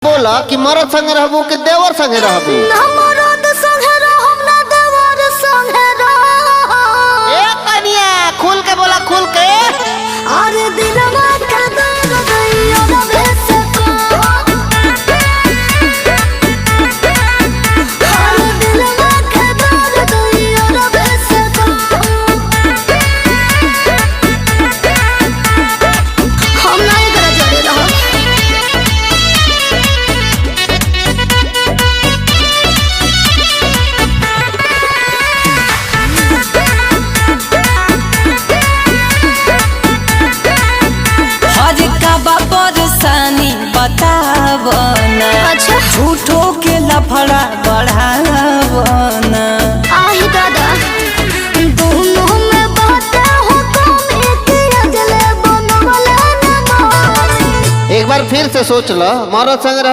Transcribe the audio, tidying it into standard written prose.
बोला कि मरद संगे रहबू कि देवर संगे रहबू? ए कनिया खुल के बोला, खुल के। अरे दिलवा का दर्द दैया बेस को, अरे दिलवा का दर्द दैया बेस को, हम नहीं करे जोड़े रहो। परेशानी बतावना, अच्छा झूठो के लफड़ा बढ़ावना। आही दादा दोनों में बात हो कम एक अजले बनवला न। एक बार फिर से सोच लो, मरद संगे रहबू